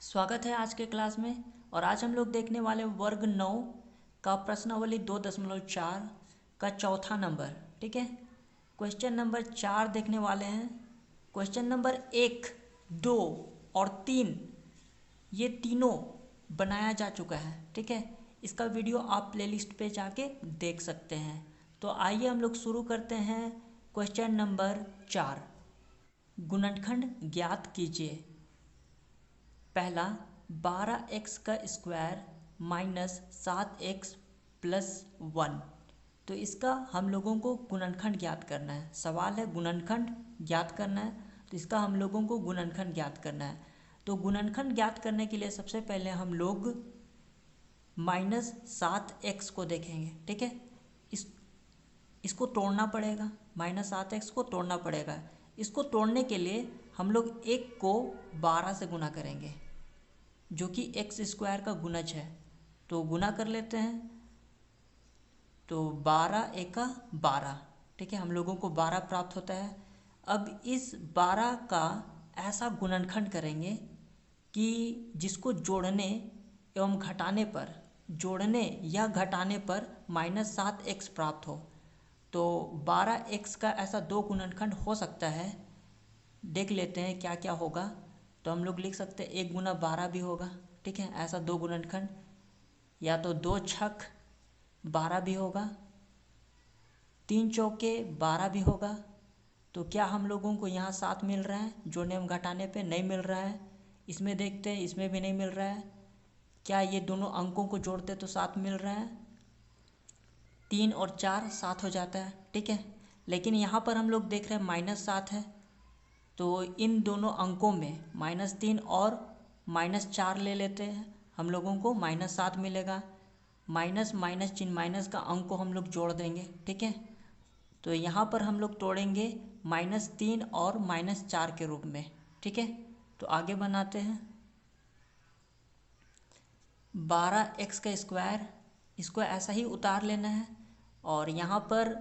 स्वागत है आज के क्लास में। और आज हम लोग देखने वाले वर्ग 9 का प्रश्नावली 2.4 का चौथा नंबर। ठीक है, क्वेश्चन नंबर 4 देखने वाले हैं। क्वेश्चन नंबर 1, 2 और 3 ये तीनों बनाया जा चुका है। ठीक है, इसका वीडियो आप प्लेलिस्ट पे जाके देख सकते हैं। तो आइए हम लोग शुरू करते हैं। क्वेश्चन नंबर 4, गुणनखंड ज्ञात कीजिए। पहला, 12x का स्क्वायर माइनस 7x प्लस 1। तो इसका हम लोगों को गुणनखंड ज्ञात करना है। सवाल है गुणनखंड ज्ञात करना है, तो इसका हम लोगों को गुणनखंड ज्ञात करना है। तो गुणनखंड ज्ञात करने के लिए सबसे पहले हम लोग माइनस 7x को देखेंगे। ठीक है, इसको तोड़ना पड़ेगा, माइनस 7x को तोड़ना पड़ेगा। इसको तोड़ने के लिए हम लोग 1 को 12 से गुना करेंगे, जो कि एक्स स्क्वायर का गुणज है। तो गुना कर लेते हैं। तो 12 एका 12। ठीक है, हम लोगों को 12 प्राप्त होता है। अब इस 12 का ऐसा गुणनखंड करेंगे कि जिसको जोड़ने एवं घटाने पर, जोड़ने या घटाने पर माइनस 7x प्राप्त हो। तो 12x का ऐसा दो गुणनखंड हो सकता है। देख लेते हैं क्या क्या होगा। तो हम लोग लिख सकते हैं 1 गुना 12 भी होगा। ठीक है, ऐसा दो गुणनखंड, या तो 2 छक 12 भी होगा, 3 चौके 12 भी होगा। तो क्या हम लोगों को यहाँ 7 मिल रहा है? जोड़ने एवं घटाने पे नहीं मिल रहा है। इसमें देखते हैं, इसमें भी नहीं मिल रहा है। क्या ये दोनों अंकों को जोड़ते तो 7 मिल रहा है? 3 और 4 7 हो जाता है। ठीक है, लेकिन यहाँ पर हम लोग देख रहे हैं माइनस 7 है। तो इन दोनों अंकों में -3 और -4 ले लेते हैं, हम लोगों को -7 मिलेगा। माइनस माइनस चिन्ह, माइनस का अंक को हम लोग जोड़ देंगे। ठीक है, तो यहाँ पर हम लोग तोड़ेंगे -3 और -4 के रूप में। ठीक है, तो आगे बनाते हैं। 12x का स्क्वायर, इसको ऐसा ही उतार लेना है। और यहाँ पर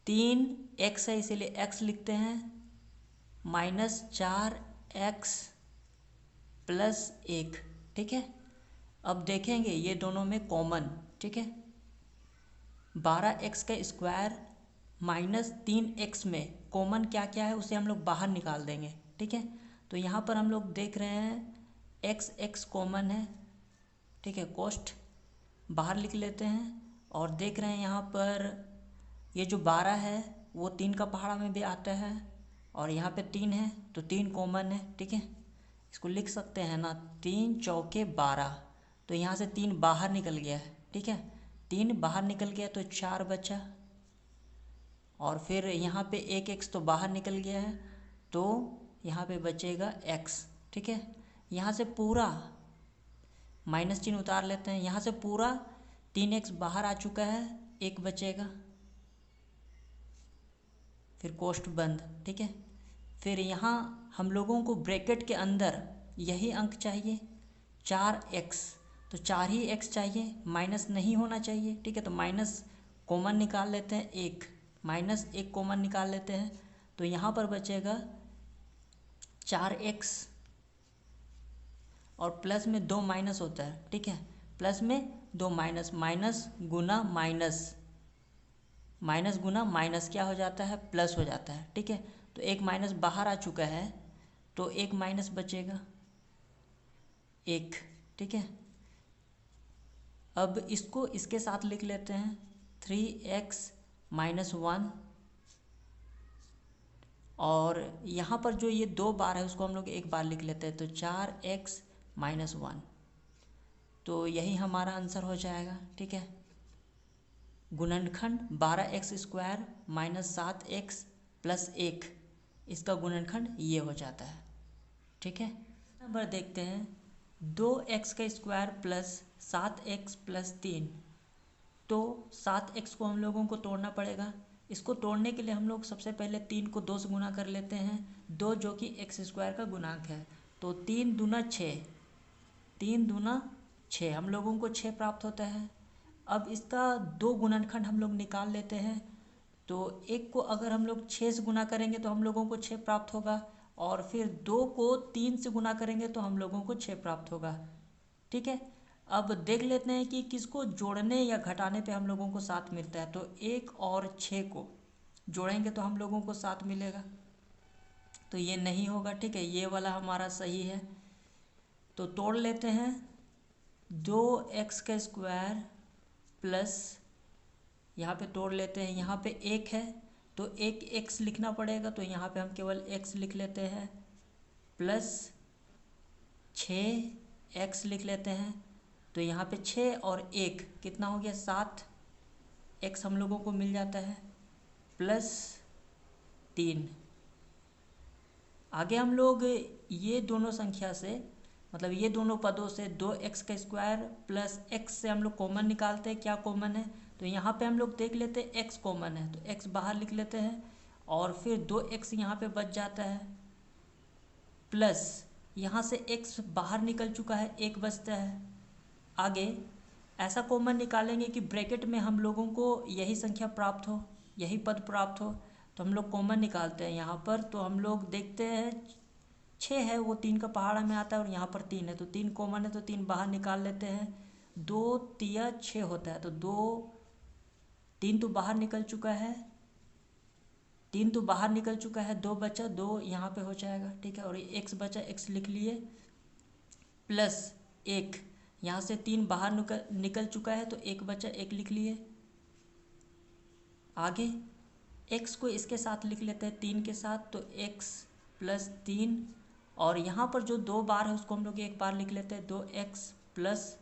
3x है, इसीलिए x लिखते हैं। -4x plus 1। ठीक है, अब देखेंगे ये दोनों में कॉमन। ठीक है, 12x का स्क्वायर -3x में कॉमन क्या क्या है उसे हम लोग बाहर निकाल देंगे। ठीक है, तो यहाँ पर हम लोग देख रहे हैं x कॉमन है। ठीक है, कोष्ठ बाहर लिख लेते हैं। और देख रहे हैं यहाँ पर ये जो 12 है वो 3 का पहाड़ा में भी आता है, और यहाँ पे 3 है तो 3 कॉमन है। ठीक है, इसको लिख सकते हैं ना, 3 चौके 12। तो यहाँ से 3 बाहर निकल गया है। ठीक है, 3 बाहर निकल गया तो 4 बचा। और फिर यहाँ पे एक x तो बाहर निकल गया है, तो यहाँ पे बचेगा x। ठीक है, यहाँ से पूरा माइनस चिन्ह उतार लेते हैं। यहाँ से पूरा 3x बाहर आ चुका है, 1 बचेगा, फिर कोष्ठ बंद। ठीक है, फिर यहाँ हम लोगों को ब्रैकेट के अंदर यही अंक चाहिए, 4x। तो 4 ही x चाहिए, माइनस नहीं होना चाहिए। ठीक है, तो माइनस कॉमन निकाल लेते हैं, 1 -1 कॉमन निकाल लेते हैं। तो यहाँ पर बचेगा 4x, और प्लस में 2 माइनस होता है। ठीक है, प्लस में 2 माइनस, माइनस गुना माइनस, माइनस गुना माइनस क्या हो जाता है? प्लस हो जाता है। ठीक है, तो एक माइनस बाहर आ चुका है, तो एक माइनस बचेगा, 1। ठीक है, अब इसको इसके साथ लिख लेते हैं, 3x - 1। और यहाँ पर जो ये 2 बार है उसको हम लोग एक बार लिख लेते हैं, तो 4x - 1। तो यही हमारा आंसर हो जाएगा। ठीक है, गुणनखंड 12x स्क्वायर -7x प्लस 1, इसका गुणनखंड ये हो जाता है। ठीक है, नंबर देखते हैं, 2x का स्क्वायर प्लस 7x प्लस 3। तो 7x को हम लोगों को तोड़ना पड़ेगा। इसको तोड़ने के लिए हम लोग सबसे पहले 3 को 2 से गुना कर लेते हैं, 2 जो कि x स्क्वायर का गुणांक है। तो 3 दूना 6, 3 दूना 6, हम लोगों को 6 प्राप्त होता है। अब इसका 2 गुणनखंड हम लोग निकाल लेते हैं। तो 1 को अगर हम लोग 6 से गुना करेंगे तो हम लोगों को 6 प्राप्त होगा, और फिर 2 को 3 से गुना करेंगे तो हम लोगों को 6 प्राप्त होगा। ठीक है, अब देख लेते हैं कि किसको जोड़ने या घटाने पे हम लोगों को 7 मिलता है। तो 1 और 6 को जोड़ेंगे तो हम लोगों को 7 मिलेगा, तो ये नहीं होगा। ठीक है, ये वाला हमारा सही है। तो तोड़ लेते हैं, 2x का स्क्वायर प्लस, यहाँ पे तोड़ लेते हैं, यहाँ पे 1 है तो एक x लिखना पड़ेगा, तो यहाँ पे हम केवल x लिख लेते हैं, प्लस 6x लिख लेते हैं, तो यहाँ पे 6 और 1 कितना हो गया 7, x हम लोगों को मिल जाता है, प्लस 3। आगे हम लोग ये दोनों संख्या से, मतलब ये दोनों पदों से 2x का स्क्वायर प्लस x से हम लोग कॉमन निकालते हैं, क्या कॉमन है। तो यहाँ पे हम लोग देख लेते हैं x कॉमन है, तो x बाहर लिख लेते हैं और फिर 2x यहाँ पे बच जाता है, प्लस यहाँ से x बाहर निकल चुका है, 1 बचता है। आगे ऐसा कॉमन निकालेंगे कि ब्रैकेट में हम लोगों को यही संख्या प्राप्त हो, यही पद प्राप्त हो, तो हम लोग कॉमन निकालते हैं यहाँ पर। तो हम लोग देखते हैं 6 है वो 3 का पहाड़ा में आता है और यहाँ पर 3 है, तो 3 कॉमन है तो 3 बाहर निकाल लेते हैं, 2 तिया 6 होता है, तो 3 तो बाहर निकल चुका है, 3 तो बाहर निकल चुका है, 2 बचा, 2 यहाँ पे हो जाएगा। ठीक है, और ये x बचा, x लिख लिए, प्लस 1 यहाँ से 3 बाहर निकल चुका है तो 1 बचा, 1 लिख लिए। आगे x को इसके साथ लिख लेते हैं 3 के साथ, तो x प्लस 3, और यहाँ पर जो 2 बार है उसको हम लोग 1 बार लिख लेते हैं, 2x प्लस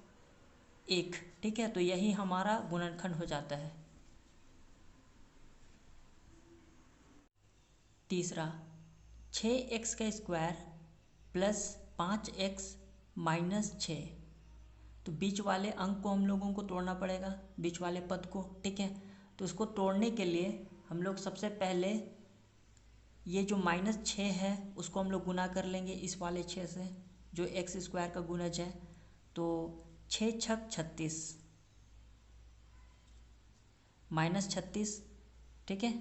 1। ठीक है, तो यही हमारा गुणनखंड हो जाता है। तीसरा, 6x का स्क्वायर प्लस 5x माइनस 6, तो बीच वाले अंक को हम लोगों को तोड़ना पड़ेगा, बीच वाले पद को। ठीक है, तो उसको तोड़ने के लिए हम लोग सबसे पहले ये जो -6 है उसको हम लोग गुना कर लेंगे इस वाले 6 से, जो x स्क्वायर का गुणज है, तो 6 छक 36 -36। ठीक है,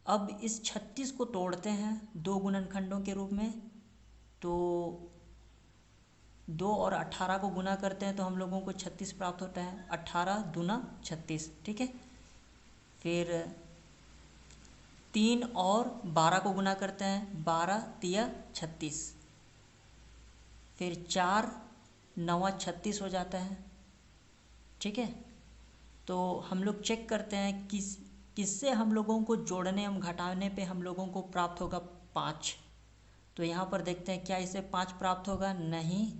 अब इस 36 को तोड़ते हैं 2 गुणनखंडों के रूप में, तो 2 और 18 को गुना करते हैं तो हम लोगों को 36 प्राप्त होता है, 18 दूना 36। ठीक है, फिर 3 और 12 को गुना करते हैं, 12 तिया 36, फिर 4 9 36 हो जाता है। ठीक है, तो हम लोग चेक करते हैं किससे हम लोगों को जोड़ने एवं घटाने पे हम लोगों को प्राप्त होगा 5। तो यहाँ पर देखते हैं क्या इससे 5 प्राप्त होगा, नहीं,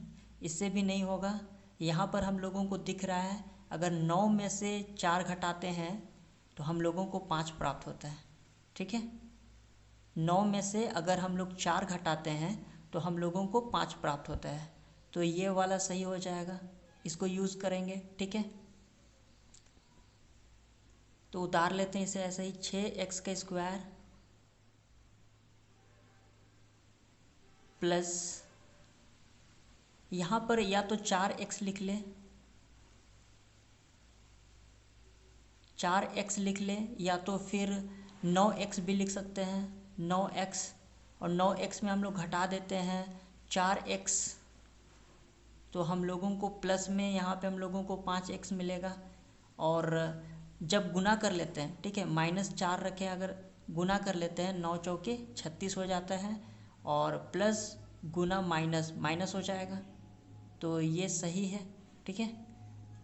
इससे भी नहीं होगा। यहाँ पर हम लोगों को दिख रहा है अगर 9 में से 4 घटाते हैं तो हम लोगों को 5 प्राप्त होता है। ठीक है, 9 में से अगर हम लोग 4 घटाते हैं तो हम लोगों को 5 प्राप्त होता है, तो ये वाला सही हो जाएगा, इसको यूज़ करेंगे। ठीक है, तो उतार लेते हैं इसे ऐसे ही, 6x का स्क्वायर प्लस, यहाँ पर या तो 4x लिख ले, 4x लिख ले, या तो फिर 9x भी लिख सकते हैं, 9x, और 9x में हम लोग घटा देते हैं 4x, तो हम लोगों को प्लस में यहाँ पे हम लोगों को 5x मिलेगा। और जब गुना कर लेते हैं, ठीक है, -4 रखें, अगर गुना कर लेते हैं 9 चौके 36 हो जाता है, और प्लस गुना माइनस माइनस हो जाएगा, तो ये सही है। ठीक है,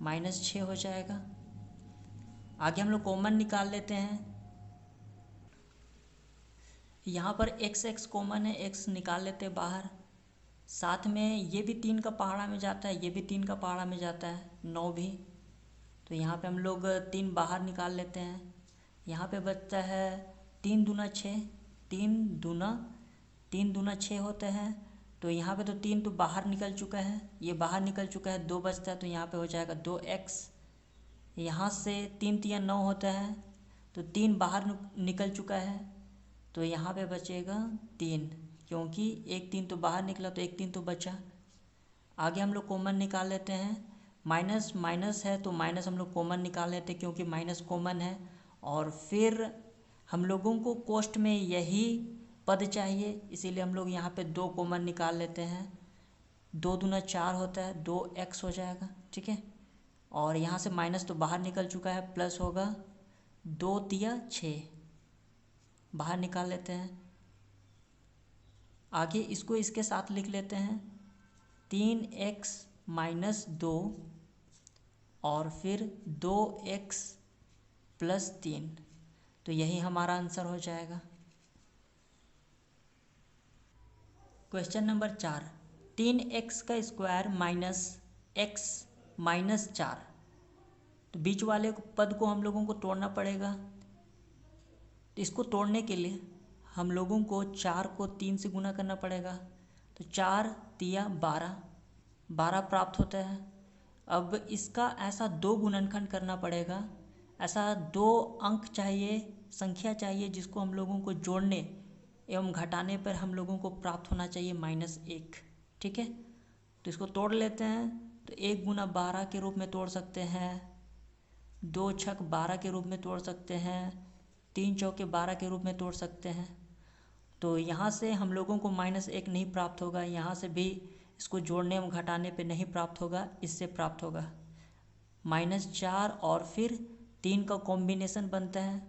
-6 हो जाएगा। आगे हम लोग कॉमन निकाल लेते हैं, यहाँ पर x कॉमन है, x निकाल लेते हैं बाहर, साथ में ये भी 3 का पहाड़ा में जाता है, ये भी 3 का पहाड़ा में जाता है, 9 भी, तो यहाँ पे हम लोग 3 बाहर निकाल लेते हैं। यहाँ पे बचता है 3 दूना 6, 3 दूना 6 होता है, तो यहाँ पे तो 3 तो बाहर निकल चुका है, ये बाहर निकल चुका है, 2 बचता है, तो यहाँ पे हो जाएगा 2x। यहाँ से 3 तिया 9 होता है, तो 3 बाहर निकल चुका है, तो यहाँ पे बचेगा 3, क्योंकि 1 3 तो बाहर निकला तो 1 3 तो बचा। आगे हम लोग कॉमन निकाल लेते हैं, माइनस माइनस है तो माइनस हम लोग कॉमन निकाल लेते हैं क्योंकि माइनस कॉमन है, और फिर हम लोगों को कोष्ट में यही पद चाहिए, इसीलिए हम लोग यहाँ पे 2 कॉमन निकाल लेते हैं। 2 दूना 4 होता है, 2x हो जाएगा, ठीक है। और यहाँ से माइनस तो बाहर निकल चुका है, प्लस होगा 2 तिया 6, बाहर निकाल लेते हैं। आगे इसको इसके साथ लिख लेते हैं, 3x माइनस 2 और फिर 2x प्लस 3, तो यही हमारा आंसर हो जाएगा। क्वेश्चन नंबर 4, 3x का स्क्वायर माइनस x माइनस 4, तो बीच वाले पद को हम लोगों को तोड़ना पड़ेगा। तो इसको तोड़ने के लिए हम लोगों को 4 को 3 से गुना करना पड़ेगा, तो 4 तिया 12, 12 प्राप्त होता है। अब इसका ऐसा 2 गुणनखंड करना पड़ेगा, ऐसा 2 अंक चाहिए, संख्या चाहिए जिसको हम लोगों को जोड़ने एवं घटाने पर हम लोगों को प्राप्त होना चाहिए -1, ठीक है। तो इसको तोड़ लेते हैं, तो 1 गुना 12 के रूप में तोड़ सकते हैं, 2 छक 12 के रूप में तोड़ सकते हैं, 3 चौके 12 के रूप में तोड़ सकते हैं। तो यहाँ से हम लोगों को -1 नहीं प्राप्त होगा, यहाँ से भी इसको जोड़ने एवं घटाने पे नहीं प्राप्त होगा, इससे प्राप्त होगा -4 और फिर 3 का कॉम्बिनेशन बनता है।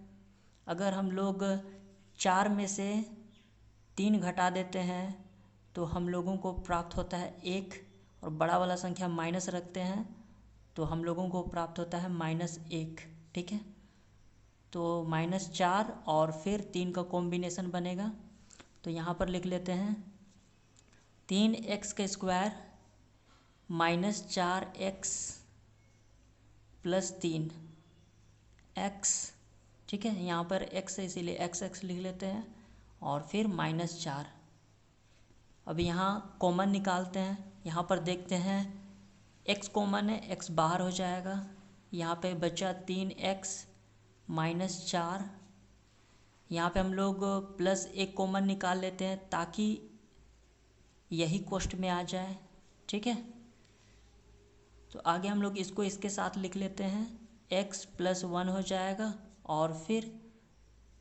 अगर हम लोग 4 में से 3 घटा देते हैं तो हम लोगों को प्राप्त होता है 1, और बड़ा वाला संख्या माइनस रखते हैं तो हम लोगों को प्राप्त होता है -1, ठीक है। तो -4 और फिर 3 का कॉम्बिनेशन बनेगा, तो यहाँ पर लिख लेते हैं 3x का स्क्वायर -4x प्लस 3x, ठीक है। यहाँ पर x है इसीलिए x लिख लेते हैं और फिर -4। अब यहाँ कॉमन निकालते हैं, यहाँ पर देखते हैं x कॉमन है, x बाहर हो जाएगा, यहाँ पे बचा 3x -4, यहाँ पे हम लोग +1 कॉमन निकाल लेते हैं ताकि यही कोष्ठ में आ जाए, ठीक है। तो आगे हम लोग इसको इसके साथ लिख लेते हैं, x + 1 हो जाएगा और फिर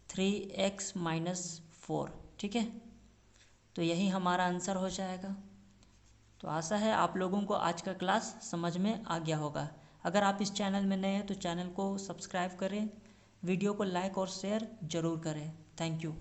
3x - 4, ठीक है। तो यही हमारा आंसर हो जाएगा। तो आशा है आप लोगों को आज का क्लास समझ में आ गया होगा। अगर आप इस चैनल में नए हैं तो चैनल को सब्सक्राइब करें, वीडियो को लाइक और शेयर ज़रूर करें। Thank you.